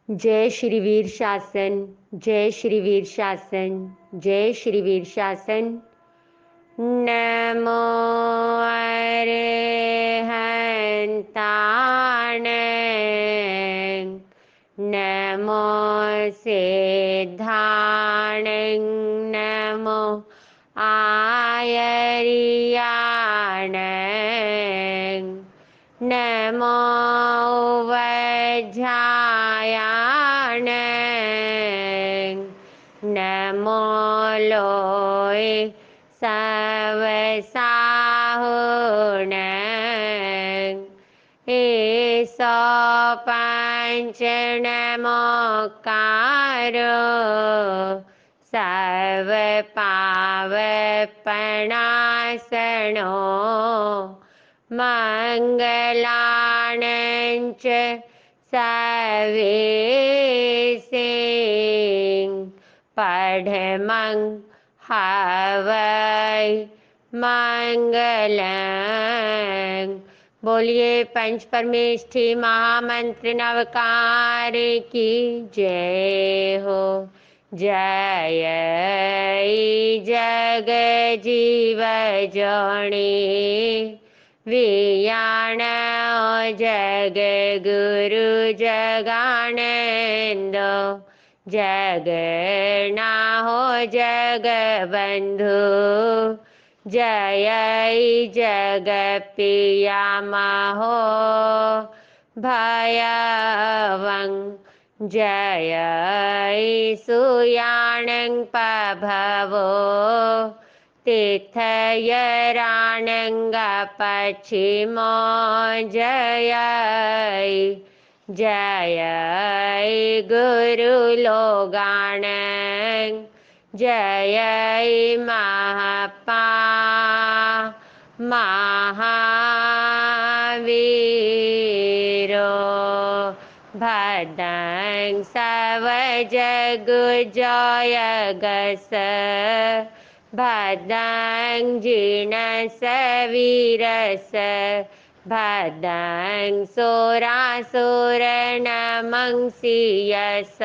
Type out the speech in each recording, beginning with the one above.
जय श्री वीर शासन, जय श्री वीर शासन, जय श्री वीर शासन। नमो अरहन्ताण, नमो सिद्धाण, नमो आयर्याण, नमो वज्रायाण, नमो लोय सवसाहुण, एसो पंच नमोकारो, सर्व पावपणासनो, मंगलाणंच सर्वेसिं, पढ़मं हवै मंगलं। बोलिए पंच परमेष्ठी महामंत्र नवकार की जय हो। जय जग जीव जोणी, वियाण जग गुरु जगानंद, जगना हो जग बंधु, जय जग पिया महो भयवं, जय सुयाणं पभवो, तीर्थयराणंग पश्चिमो, जय जय गुरुलोगाणं, जय महापा महावीरो, भद्रं सवजगुजयगस, भद्रं जिनसवीरस, भद्रं सुरासुरनमंसीयस,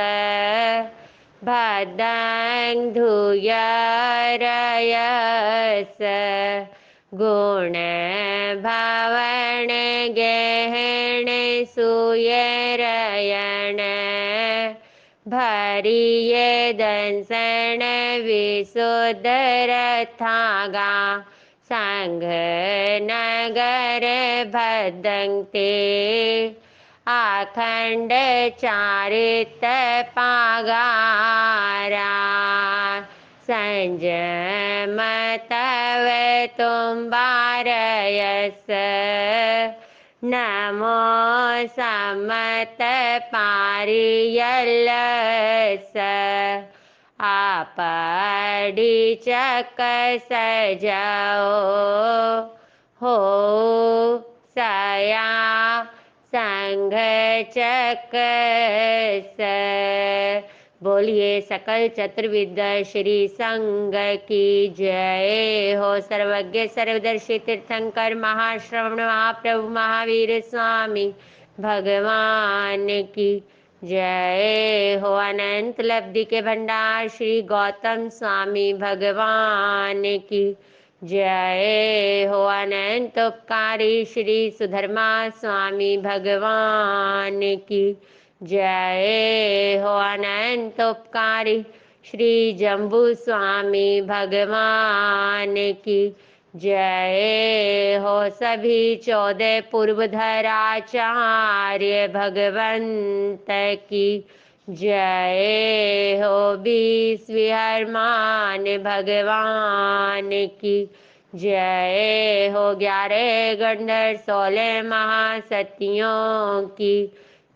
भद्रं धूयरयस, गुण भवन गहन सुयरयण, भरिय दंसन विशुद्धरथागा, संघ नगर भद्रंते, अखंड चारित पागारा, संजम तव तुम्बारयस, नमो समत पारियलस, आपड़ी चक सजाओ, हो सया संघ चकस। बोलिए सकल चतुर्विद्या श्री संघ की जय हो। सर्वज्ञ सर्वदर्शी तीर्थंकर महाश्रवण महाप्रभु महावीर स्वामी भगवान की जय हो। अनंत लब्धि के भंडार श्री गौतम स्वामी भगवान की जय हो। अनंत उपकारी श्री सुधर्मा स्वामी भगवान की जय हो। अनंत उपकारी श्री जम्बू स्वामी भगवान की जय हो। सभी 14 पूर्वधराचार्य भगवंत की जय हो। 20 विहरमान भगवान की जय हो। 11 गंधर्व 16 महासतियों की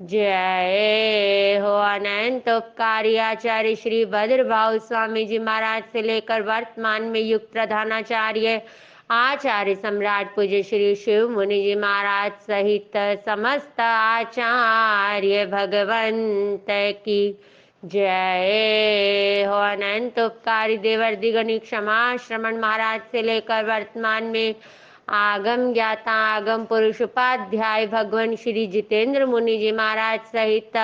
जय हो। अनंत उपकारी आचार्य श्री भद्रभाव स्वामी जी महाराज से लेकर वर्तमान में युक्त प्रधानाचार्य आचार्य सम्राट पूज्य श्री शिव मुनि जी महाराज सहित समस्त आचार्य भगवंत की जय हो। अनंत उपकारी देवर्षि गणित क्षमा श्रमण महाराज से लेकर वर्तमान में आगम ज्ञाता आगम पुरुष उपाध्याय भगवान श्री जितेंद्र मुनि जी महाराज सहित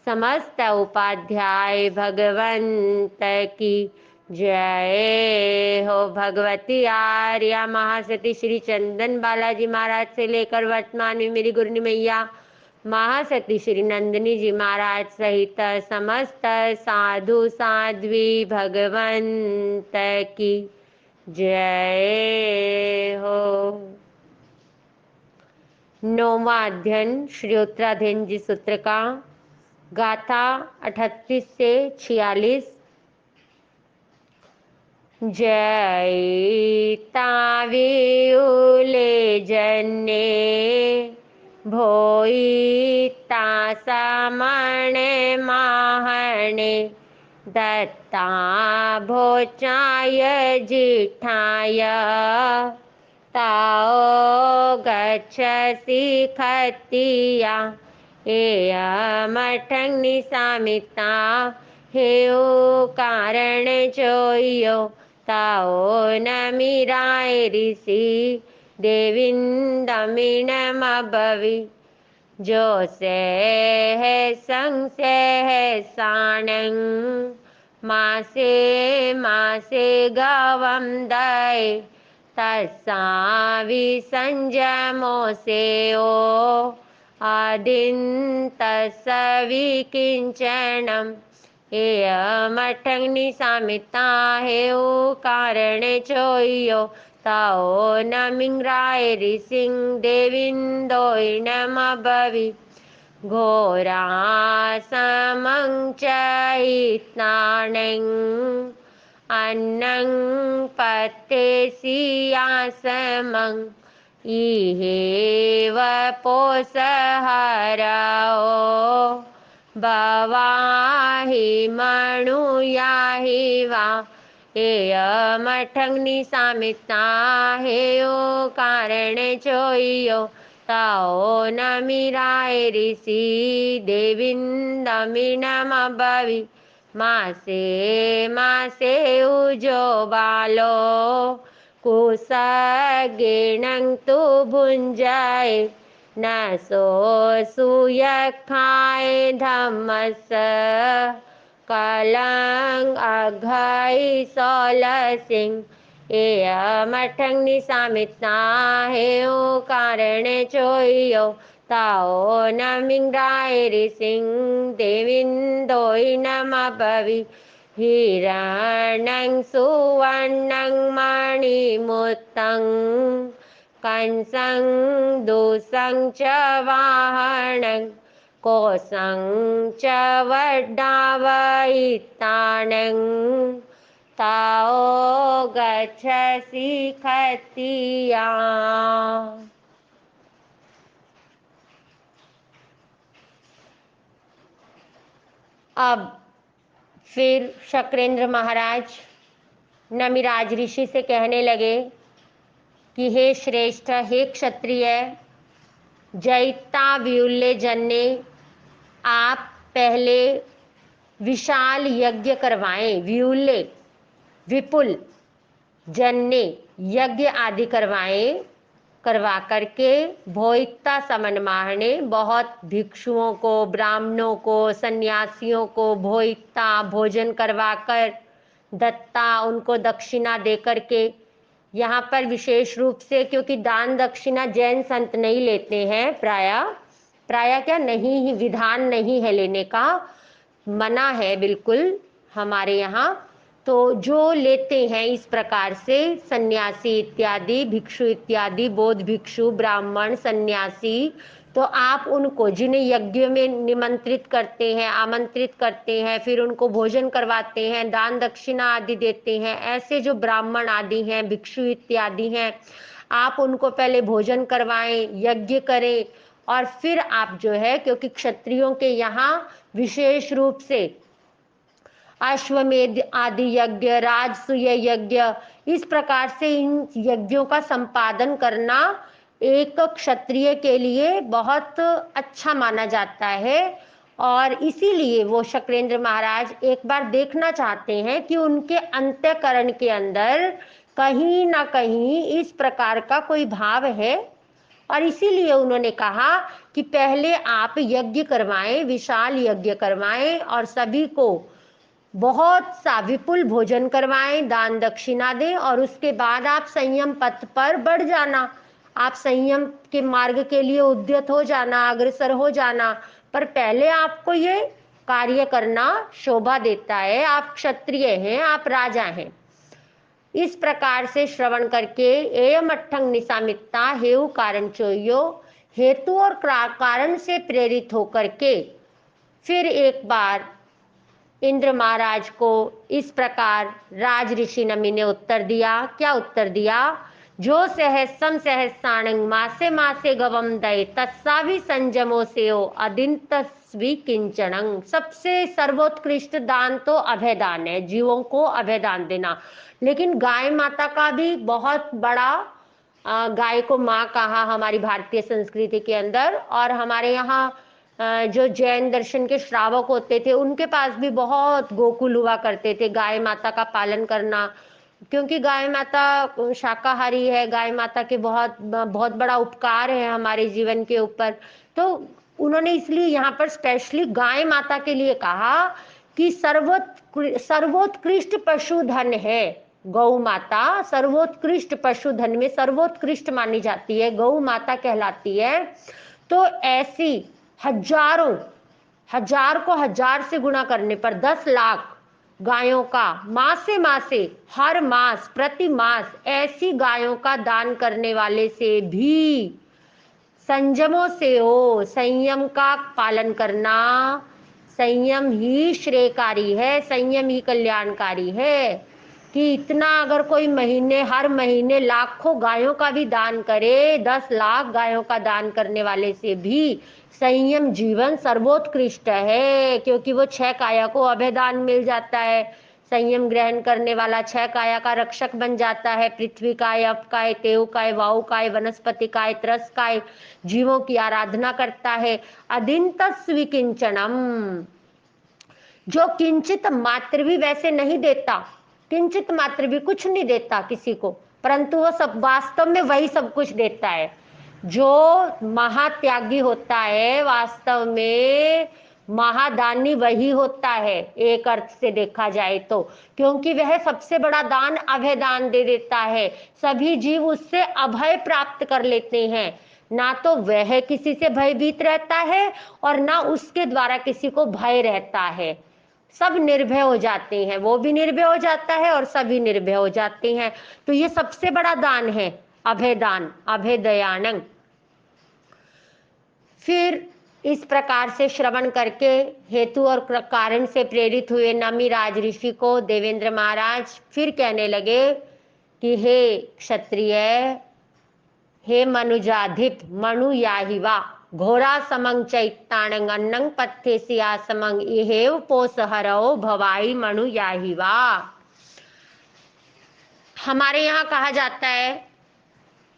समस्त उपाध्याय भगवंत की जय हो। भगवती आर्या महासती श्री चंदन बालाजी महाराज से लेकर वर्तमान में मेरी गुरनी मैया महासती श्री नंदिनी जी महाराज सहित समस्त साधु साध्वी भगवंत की जय हो। नौवां अध्ययन श्री उत्तराधीन जी सूत्र का गाथा 38 से 46। जयता विउले जन्ने भोईता समणे माहणे दत्ता भोचाय जिठाय ताओ गच्छसि खतिया एय मठंग निसामिता हेओ कारण चोयो ताओ नमिराय ऋषि देविंदमिणमभवि जो से है संग से है साणंग मासे गवम दय तस्सा विसंजमो से ओ आदिन तस्सवि किंचनम एयमठंग निसामिता हेओ कारण चोयो ताओ नमिंग्राय ऋषिं देविंदोइनमभवि घोरा समं चैत्नानं अन्नं पत्तेसियासमं इहेव पोषहरओ भवाहि मणुयाहि वा एयमठंग निसामिता हेओ कारण चोयो ताओ नमिराय ऋषि देविंदमिणमभवि मासे उजो बालो कुसगेणं तु भुञ्जाय न सो सुयखाय धम्मस कलंग अघाय सोलसिंह एयमठंग निसामिता हेओ कारण चोयो ताओ नमिंग्राय ऋषिं देविंदोइनमभवि हिरण्यं सुवर्णं मणिमुक्तं कंसं दूषं च वाहनं कोशं च वड्डावयितानं ताओ गच्छसि खतिया। अब फिर शक्रेंद्र महाराज नमिराज ऋषि से कहने लगे कि हे श्रेष्ठ, हे क्षत्रिय, जयता व्यूल्य जन्ने, आप पहले विशाल यज्ञ करवाएं। व्यूल्य विपुल, जन्ने यज्ञ आदि करवा करके भोक्ता समन माहने, बहुत भिक्षुओं को, ब्राह्मणों को, सन्यासियों को भोक्ता भोजन करवाकर दत्ता उनको दक्षिणा दे करके। यहाँ पर विशेष रूप से, क्योंकि दान दक्षिणा जैन संत नहीं लेते हैं, प्राय क्या नहीं ही, विधान नहीं है लेने का, मना है बिल्कुल हमारे यहाँ। तो जो लेते हैं इस प्रकार से सन्यासी इत्यादि, भिक्षु इत्यादि, बौद्ध भिक्षु, ब्राह्मण, सन्यासी, तो आप उनको जिन्हें यज्ञ में निमंत्रित करते हैं, आमंत्रित करते हैं, फिर उनको भोजन करवाते हैं, दान दक्षिणा आदि देते हैं, ऐसे जो ब्राह्मण आदि हैं, भिक्षु इत्यादि हैं, आप उनको पहले भोजन करवाएं, यज्ञ करें, और फिर आप जो है, क्योंकि क्षत्रियों के यहाँ विशेष रूप से अश्वमेध आदि यज्ञ, राजसूय यज्ञ, इस प्रकार से इन यज्ञों का संपादन करना एक क्षत्रिय के लिए बहुत अच्छा माना जाता है। और इसीलिए वो शक्रेंद्र महाराज एक बार देखना चाहते हैं कि उनके अंतःकरण के अंदर कहीं ना कहीं इस प्रकार का कोई भाव है, और इसीलिए उन्होंने कहा कि पहले आप यज्ञ करवाएं, विशाल यज्ञ करवाएं और सभी को बहुत सा विपुल भोजन करवाएं, दान दक्षिणा दें और उसके बाद आप संयम पथ पर बढ़ जाना, आप संयम के मार्ग के लिए उद्यत हो जाना, अग्रसर हो जाना। पर पहले आपको ये कार्य करना शोभा देता है, आप क्षत्रिय हैं, आप राजा हैं। इस प्रकार से श्रवण करके एयम अट्ठंग निसामित्ता हेउ कारण चोयो, हेतु और कारण से प्रेरित होकर के फिर एक बार इंद्र महाराज को इस प्रकार राज ऋषि नमि ने उत्तर दिया। क्या उत्तर दिया? जो सहस्रम सहस्राणं मासे मासे गवम दय तत्सावि संजमो सेओ अदिंतस्वी किंचणं। सबसे सर्वोत्कृष्ट दान तो अभय दान है, जीवों को अभय दान देना। लेकिन गाय माता का भी बहुत बड़ा, गाय को माँ कहा हमारी भारतीय संस्कृति के अंदर, और हमारे यहाँ जो जैन दर्शन के श्रावक होते थे उनके पास भी बहुत गोकुल हुआ करते थे, गाय माता का पालन करना। क्योंकि गाय माता शाकाहारी है, गाय माता के बहुत बहुत बड़ा उपकार है हमारे जीवन के ऊपर। तो उन्होंने इसलिए यहाँ पर स्पेशली गाय माता के लिए कहा कि सर्वोत्कृष्ट पशुधन है गौ माता, सर्वोत्कृष्ट पशुधन में सर्वोत्कृष्ट मानी जाती है, गौ माता कहलाती है। तो ऐसी हजारों, हजार को हजार से गुणा करने पर 10 लाख गायों का मासे हर मास प्रति मास ऐसी गायों का दान करने वाले से भी संयमों से हो, संयम का पालन करना, संयम ही श्रेयकारी है, संयम ही कल्याणकारी है। कि इतना अगर कोई महीने, हर महीने लाखों गायों का भी दान करे, 10 लाख गायों का दान करने वाले से भी संयम जीवन सर्वोत्कृष्ट है, क्योंकि वो 6 काया को अभय दान मिल जाता है। संयम ग्रहण करने वाला 6 काया का रक्षक बन जाता है। पृथ्वी काय, अप काय, तेव काय, वायु काय, वनस्पति काय, त्रस काय, जीवों की आराधना करता है। अदिंतस्वी किंचनम, जो किंचित मात्र भी वैसे नहीं देता, किंचित मात्र भी कुछ नहीं देता किसी को, परंतु वो सब वास्तव में वही सब कुछ देता है। जो महात्यागी होता है वास्तव में महादानी वही होता है, एक अर्थ से देखा जाए तो, क्योंकि वह सबसे बड़ा दान अभय दान दे देता है। सभी जीव उससे अभय प्राप्त कर लेते हैं, ना तो वह किसी से भयभीत रहता है और ना उसके द्वारा किसी को भय रहता है। सब निर्भय हो जाते हैं, वो भी निर्भय हो जाता है और सभी निर्भय हो जाते हैं। तो ये सबसे बड़ा दान है अभय दान, अभय दयानंग। फिर इस प्रकार से श्रवण करके हेतु और कारण से प्रेरित हुए नमि राज ऋषि को देवेंद्र महाराज फिर कहने लगे कि हे क्षत्रिय, हे मनुजाधिप, मनु याहिवा घोरा समंग चैताणंग अन्नंग पत्थे सिया समंग इहेव पोसहरो भवाई मनु याहिवा। हमारे यहाँ कहा जाता है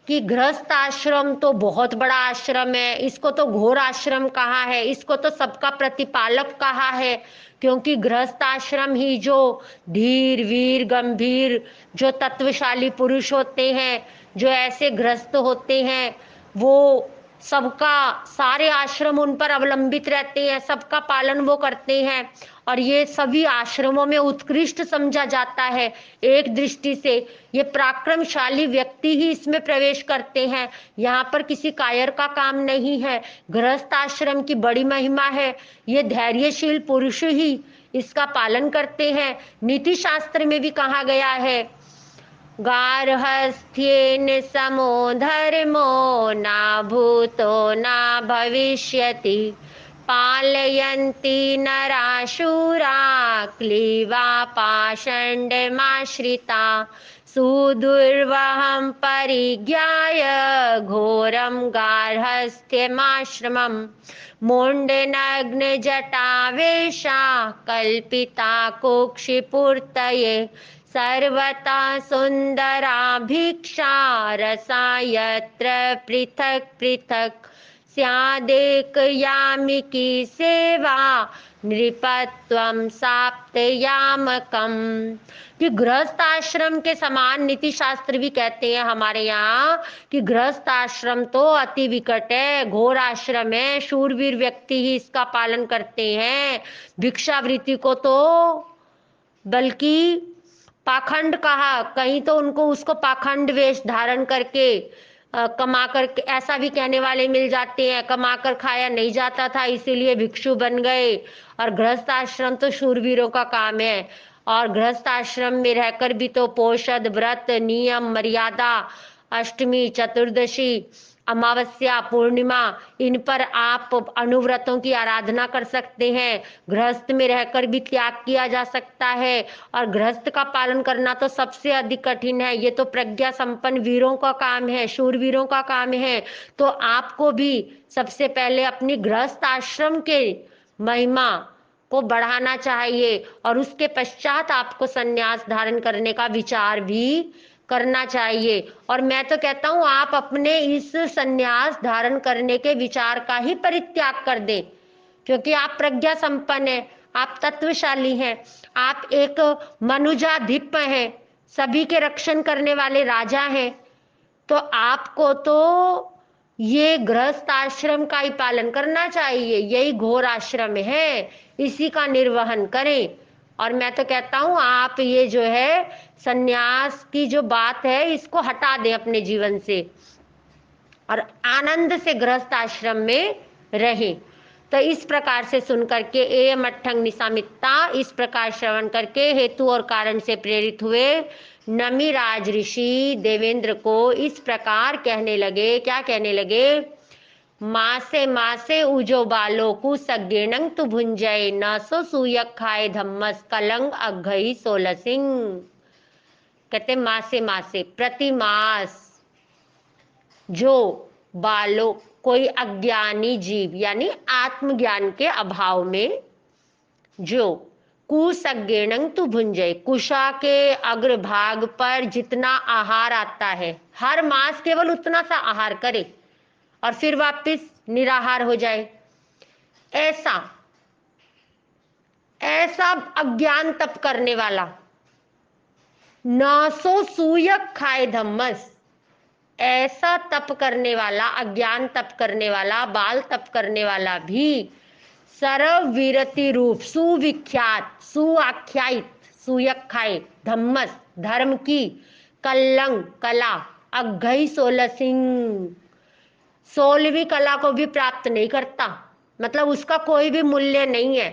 कि गृहस्थ आश्रम तो बहुत बड़ा आश्रम है, इसको तो घोर आश्रम कहा है, इसको तो सबका प्रतिपालक कहा है, क्योंकि गृहस्थ आश्रम ही जो धीर वीर गंभीर जो तत्वशाली पुरुष होते हैं, जो ऐसे गृहस्थ होते हैं, वो सबका, सारे आश्रम उन पर अवलंबित रहते हैं, सबका पालन वो करते हैं। और ये सभी आश्रमों में उत्कृष्ट समझा जाता है। एक दृष्टि से ये पराक्रमशाली व्यक्ति ही इसमें प्रवेश करते हैं, यहाँ पर किसी कायर का काम नहीं है। गृहस्थ आश्रम की बड़ी महिमा है, ये धैर्यशील पुरुष ही इसका पालन करते हैं। नीति शास्त्र में भी कहा गया है, गार्हस्थ्येन समो धर्मो ना भूतो ना भविष्यति पालयन्ति नराशूरा क्लीवा पाषण्डमाश्रिता सुदुर्वहं परिज्ञाय घोरं गार्हस्थ्यमाश्रमं मुण्डनग्नजटावेशा कल्पिता कुक्षिपूर्तये सर्वथा सुन्दरा भिक्षा रसा यत्र पृथक् पृथक् स्यादेक यामिकी सेवा नृपत्वम साप्तयामकम। कि गृहस्थ आश्रम के समान नीति शास्त्र भी कहते हैं हमारे यहाँ कि गृहस्थ आश्रम तो अति विकट है, घोर आश्रम है, शूरवीर व्यक्ति ही इसका पालन करते हैं। भिक्षावृत्ति को तो बल्कि पाखंड कहा, कहीं तो उनको उसको पाखंड वेश धारण करके कमा कर, ऐसा भी कहने वाले मिल जाते हैं, कमा कर खाया नहीं जाता था इसीलिए भिक्षु बन गए। और गृहस्थ आश्रम तो शूरवीरों का काम है। और गृहस्थ आश्रम में रहकर भी तो पोषद, व्रत, नियम, मर्यादा, अष्टमी, चतुर्दशी, अमावस्या, पूर्णिमा, इन पर आप अनुव्रतों की आराधना कर सकते हैं। गृहस्थ में रहकर भी त्याग किया जा सकता है। और गृहस्थ का पालन करना तो सबसे अधिक कठिन है। ये तो प्रज्ञा संपन्न वीरों का काम है, शूरवीरों का काम है। तो आपको भी सबसे पहले अपनी गृहस्थ आश्रम के महिमा को बढ़ाना चाहिए और उसके पश्चात आपको संन्यास धारण करने का विचार भी करना चाहिए। और मैं तो कहता हूं आप अपने इस संन्यास धारण करने के विचार का ही परित्याग कर दें, क्योंकि आप प्रज्ञा संपन्न हैं, आप तत्वशाली हैं, आप एक मनुजाधिप हैं, सभी के रक्षण करने वाले राजा हैं। तो आपको तो ये गृहस्थ आश्रम का ही पालन करना चाहिए। यही घोर आश्रम है, इसी का निर्वहन करें। और मैं तो कहता हूं आप ये जो है सन्यास की जो बात है इसको हटा दें अपने जीवन से और आनंद से गृहस्थ आश्रम में रहें। तो इस प्रकार से सुन करके एयम अट्ठंग निसामित्ता इस प्रकार श्रवण करके हेतु और कारण से प्रेरित हुए नमिराज ऋषि देवेंद्र को इस प्रकार कहने लगे। क्या कहने लगे? मासे उजो बालो कुसज्ञेणं तु भुंजय न सो सूयक खाए धम्मस कलंग अघई सोलसिंह। कहते मासे प्रति मास जो बालो कोई अज्ञानी जीव यानी आत्मज्ञान के अभाव में जो कुसज्ञेणं तु भुंजय कुशा के अग्रभाग पर जितना आहार आता है हर मास केवल उतना सा आहार करे और फिर वापस निराहार हो जाए, ऐसा अज्ञान तप करने वाला नासो सूयक खाए धम्मस, ऐसा तप करने वाला अज्ञान तप करने वाला बाल तप करने वाला भी सर्व वीरति रूप सुविख्यात सुआख्यायित सूयक खाए धम्मस धर्म की कलंग कला अघई 16वीं कला को भी प्राप्त नहीं करता, मतलब उसका कोई भी मूल्य नहीं है।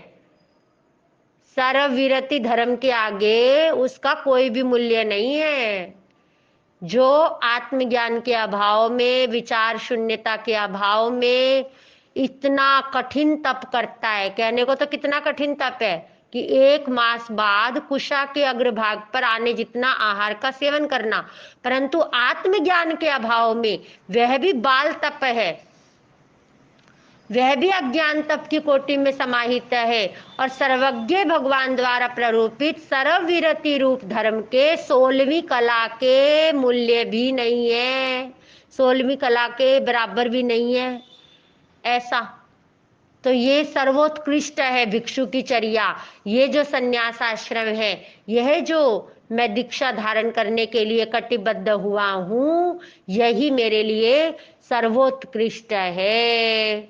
सर्ववीरति धर्म के आगे उसका कोई भी मूल्य नहीं है। जो आत्मज्ञान के अभाव में विचार शून्यता के अभाव में इतना कठिन तप करता है, कहने को तो कितना कठिन तप है कि 1 मास बाद कुशा के अग्रभाग पर आने जितना आहार का सेवन करना, परंतु आत्मज्ञान के अभाव में वह भी बाल तप है, वह भी अज्ञान तप की कोटि में समाहित है। और सर्वज्ञ भगवान द्वारा प्ररूपित सर्ववीरति रूप धर्म के 16वीं कला के मूल्य भी नहीं है, 16वीं कला के बराबर भी नहीं है। ऐसा तो ये सर्वोत्कृष्ट है भिक्षु की चर्या। ये जो संन्यास आश्रम है, यह जो मैं दीक्षा धारण करने के लिए कटिबद्ध हुआ हूं, यही मेरे लिए सर्वोत्कृष्ट है।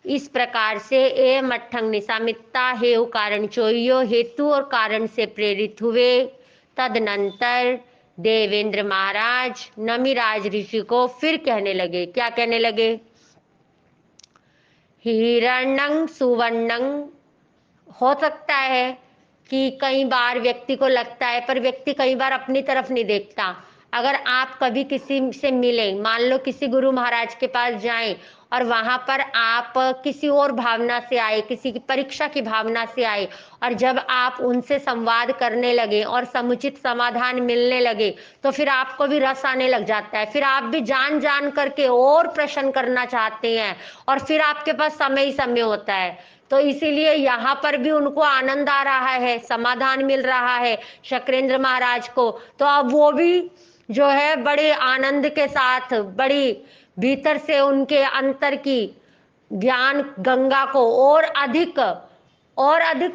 इस प्रकार से ए मठंग निसामित्ता हेउ कारण चोइयो हेतु और कारण से प्रेरित हुए। तदनंतर देवेंद्र महाराज नमिराज ऋषि को फिर कहने लगे। क्या कहने लगे? हिरण्यं सुवर्णं, हो सकता है कि कई बार व्यक्ति को लगता है, पर व्यक्ति कई बार अपनी तरफ नहीं देखता। अगर आप कभी किसी से मिले, मान लो किसी गुरु महाराज के पास जाएं और वहां पर आप किसी और भावना से आए, किसी की परीक्षा की भावना से आए, और जब आप उनसे संवाद करने लगे और समुचित समाधान मिलने लगे तो फिर आपको भी रस आने लग जाता है। फिर आप भी जान जान करके और प्रश्न करना चाहते हैं और फिर आपके पास समय ही समय होता है। तो इसीलिए यहाँ पर भी उनको आनंद आ रहा है, समाधान मिल रहा है शक्रेंद्र महाराज को। तो अब वो भी जो है बड़े आनंद के साथ, बड़ी भीतर से उनके अंतर की ज्ञान गंगा को और अधिक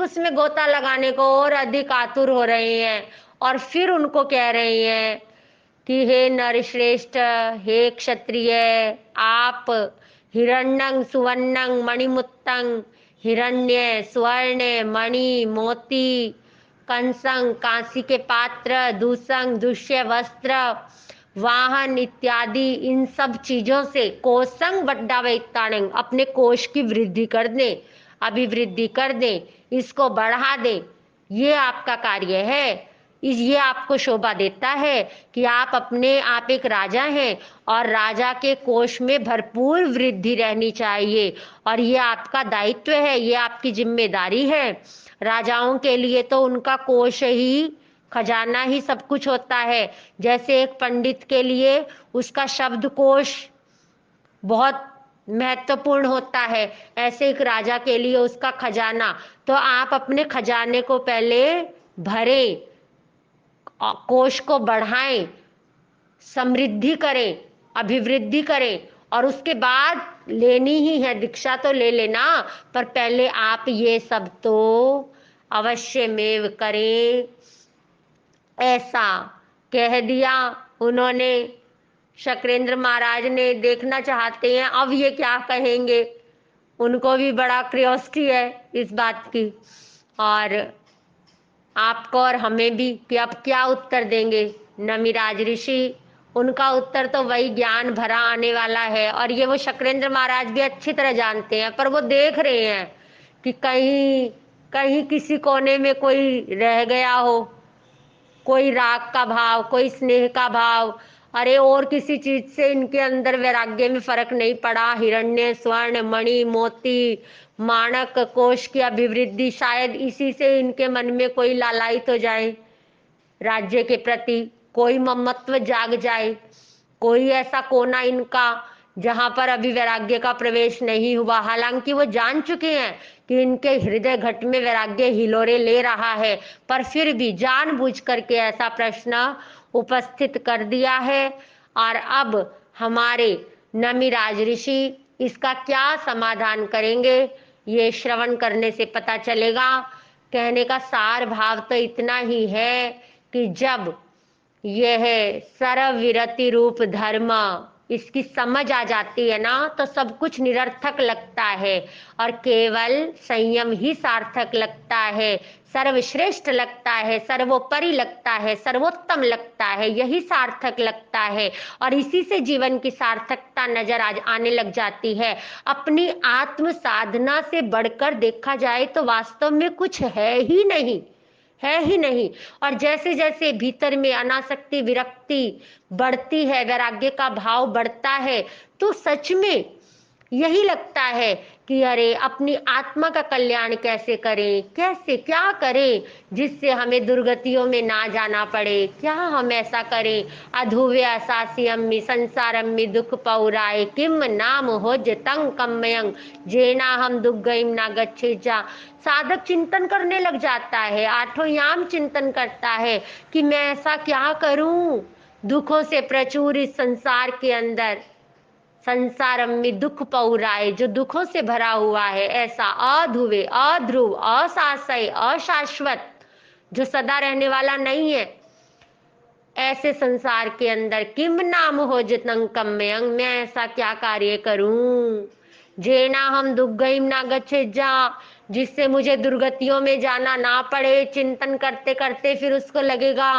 उसमें गोता लगाने को और अधिक आतुर हो रहे हैं। और फिर उनको कह रहे हैं कि हे नरश्रेष्ठ, हे क्षत्रिय, आप हिरण्यं सुवर्णं मणिमुक्तं, हिरण्य स्वर्ण मणि मोती कंसं कांसी के पात्र दूषं दुष्य वस्त्र वाहन इत्यादि इन सब चीजों से कोशंग बड्डा वैताणंग अपने कोश की वृद्धि कर दें, अभिवृद्धि कर दें, इसको बढ़ा दें। ये आपका कार्य है। ये आपको शोभा देता है कि आप एक राजा हैं और राजा के कोष में भरपूर वृद्धि रहनी चाहिए और ये आपका दायित्व है, ये आपकी जिम्मेदारी है। राजाओं के लिए तो उनका कोष ही, खजाना ही सब कुछ होता है। जैसे एक पंडित के लिए उसका शब्दकोश बहुत महत्वपूर्ण होता है, ऐसे एक राजा के लिए उसका खजाना। तो आप अपने खजाने को पहले भरें, कोष को बढ़ाएं, समृद्धि करें, अभिवृद्धि करें और उसके बाद लेनी ही है दीक्षा तो ले लेना, पर पहले आप ये सब तो अवश्य मेव करें। ऐसा कह दिया उन्होंने। शक्रेंद्र महाराज ने देखना चाहते हैं अब ये क्या कहेंगे, उनको भी बड़ा क्यूरियोसिटी है इस बात की, और आपको और हमें भी कि अब क्या उत्तर देंगे नमिराज ऋषि। उनका उत्तर तो वही ज्ञान भरा आने वाला है और ये वो शक्रेंद्र महाराज भी अच्छी तरह जानते हैं, पर वो देख रहे हैं कि कहीं कहीं किसी कोने में कोई रह गया हो, कोई राग का भाव, कोई स्नेह का भाव। अरे और किसी चीज से इनके अंदर वैराग्य में फर्क नहीं पड़ा। हिरण्य स्वर्ण मणि मोती माणक कोश की अभिवृद्धि, शायद इसी से इनके मन में कोई लालायित हो जाए राज्य के प्रति, कोई ममत्व जाग जाए, कोई ऐसा कोना इनका जहां पर अभी वैराग्य का प्रवेश नहीं हुआ। हालांकि वो जान चुके हैं कि इनके हृदय घट में वैराग्य हिलोरे ले रहा है, पर फिर भी जानबूझ करके ऐसा प्रश्न उपस्थित कर दिया है। और अब हमारे नमिराज ऋषि इसका क्या समाधान करेंगे, ये श्रवण करने से पता चलेगा। कहने का सार भाव तो इतना ही है कि जब यह सर्वविरति रूप धर्म इसकी समझ आ जाती है ना, तो सब कुछ निरर्थक लगता है और केवल संयम ही सार्थक लगता है, सर्वश्रेष्ठ लगता है, सर्वोपरि लगता है, सर्वोत्तम लगता है, यही सार्थक लगता है। और इसी से जीवन की सार्थकता नजर आने लग जाती है। अपनी आत्म साधना से बढ़कर देखा जाए तो वास्तव में कुछ है ही नहीं, है ही नहीं। और जैसे जैसे भीतर में अनासक्ति विरक्ति बढ़ती है, वैराग्य का भाव बढ़ता है, तो सच में यही लगता है कि अरे अपनी आत्मा का कल्याण कैसे करें, कैसे क्या करें जिससे हमें दुर्गतियों में ना जाना पड़े, क्या हम ऐसा करें। अधुव्य सास्यम्मि संसारम्मि दुख पौराय किम नाम हो जतंग कम्मयंग जेना हम दुख गईम ना गच्छे जा। साधक चिंतन करने लग जाता है, आठों याम चिंतन करता है कि मैं ऐसा क्या करूं दुखों से प्रचुर इस संसार के अंदर, संसार में दुख पौराए जो दुखों से भरा हुआ है, ऐसा अधुवे अध्रुव अशाश्वत अशाश्वत जो सदा रहने वाला नहीं है, ऐसे संसार के अंदर किम नाम हो जितंग कम्मयंग, मैं ऐसा क्या कार्य करूं जेना हम दुख गईम ना गच्छे जा, जिससे मुझे दुर्गतियों में जाना ना पड़े। चिंतन करते करते फिर उसको लगेगा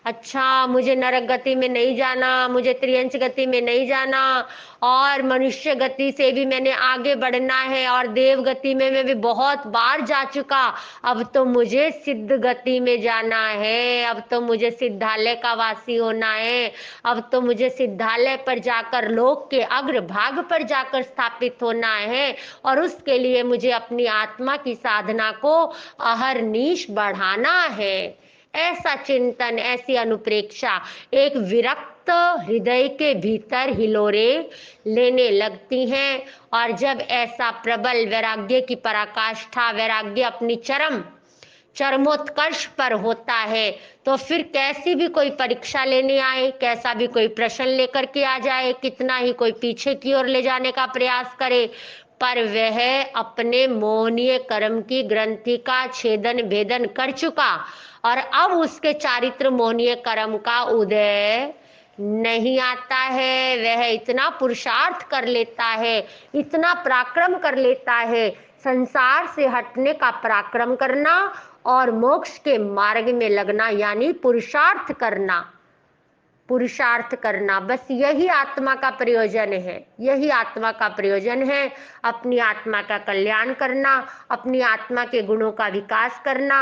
अच्छा मुझे नरक गति में नहीं जाना, मुझे त्रियंच गति में नहीं जाना, और मनुष्य गति से भी मैंने आगे बढ़ना है और देव गति में मैं भी बहुत बार जा चुका, अब तो मुझे सिद्ध गति में जाना है, अब तो मुझे सिद्धालय का वासी होना है, अब तो मुझे सिद्धालय पर जाकर लोक के अग्रभाग पर जाकर स्थापित होना है और उसके लिए मुझे अपनी आत्मा की साधना को अहरनिश बढ़ाना है। ऐसा चिंतन, ऐसी अनुप्रेक्षा एक विरक्त हृदय के भीतर हिलोरे लेने लगती हैं। और जब ऐसा प्रबल वैराग्य की पराकाष्ठा, वैराग्य अपनी चरम चरमोत्कर्ष पर होता है, तो फिर कैसी भी कोई परीक्षा लेने आए, कैसा भी कोई प्रश्न लेकर के आ जाए, कितना ही कोई पीछे की ओर ले जाने का प्रयास करे, पर वह अपने मोहनीय कर्म की ग्रंथि का छेदन भेदन कर चुका और अब उसके चारित्र मोहनीय कर्म का उदय नहीं आता है। वह इतना पुरुषार्थ कर लेता है, इतना पराक्रम कर लेता है, संसार से हटने का पराक्रम करना और मोक्ष के मार्ग में लगना, यानी पुरुषार्थ करना। पुरुषार्थ करना, बस यही आत्मा का प्रयोजन है, यही आत्मा का प्रयोजन है। अपनी आत्मा का कल्याण करना, अपनी आत्मा के गुणों का विकास करना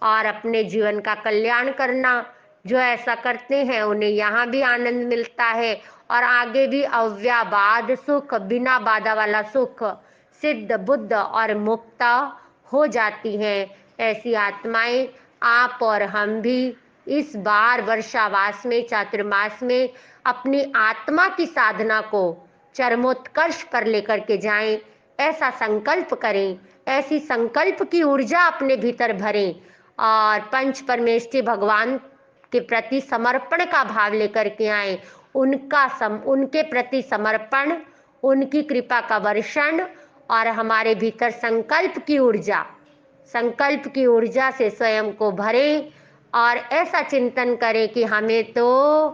और अपने जीवन का कल्याण करना। जो ऐसा करते हैं उन्हें यहाँ भी आनंद मिलता है और आगे भी अव्याबाद सुख, बिना बाधा वाला सुख सिद्ध बुद्ध और मुक्त हो जाती हैं। ऐसी आत्माएं आप और हम भी इस बार वर्षावास में, चातुर्मास में अपनी आत्मा की साधना को चरमोत्कर्ष पर लेकर के जाएं। ऐसा संकल्प करें, ऐसी संकल्प की ऊर्जा अपने भीतर भरें और पंच परमेष्ठी भगवान के प्रति समर्पण का भाव लेकर के आए। उनके प्रति समर्पण, उनकी कृपा का वर्षण और हमारे भीतर संकल्प की ऊर्जा से स्वयं को भरें और ऐसा चिंतन करें कि हमें तो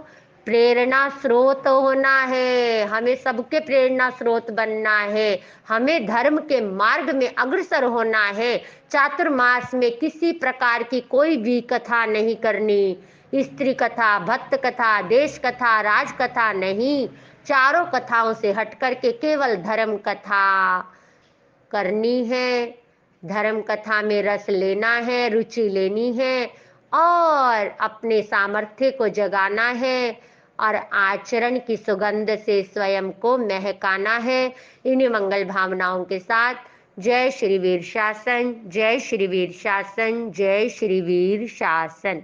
प्रेरणा स्रोत होना है, हमें सबके प्रेरणा स्रोत बनना है, हमें धर्म के मार्ग में अग्रसर होना है। चातुर्मास में किसी प्रकार की कोई भी कथा नहीं करनी, स्त्री कथा, भक्त कथा, देश कथा, राज कथा नहीं, चारों कथाओं से हट करके केवल धर्म कथा करनी है। धर्म कथा में रस लेना है, रुचि लेनी है और अपने सामर्थ्य को जगाना है और आचरण की सुगंध से स्वयं को महकाना है। इन्हीं मंगल भावनाओं के साथ जय श्री वीर शासन, जय श्री वीर शासन, जय श्री वीर शासन।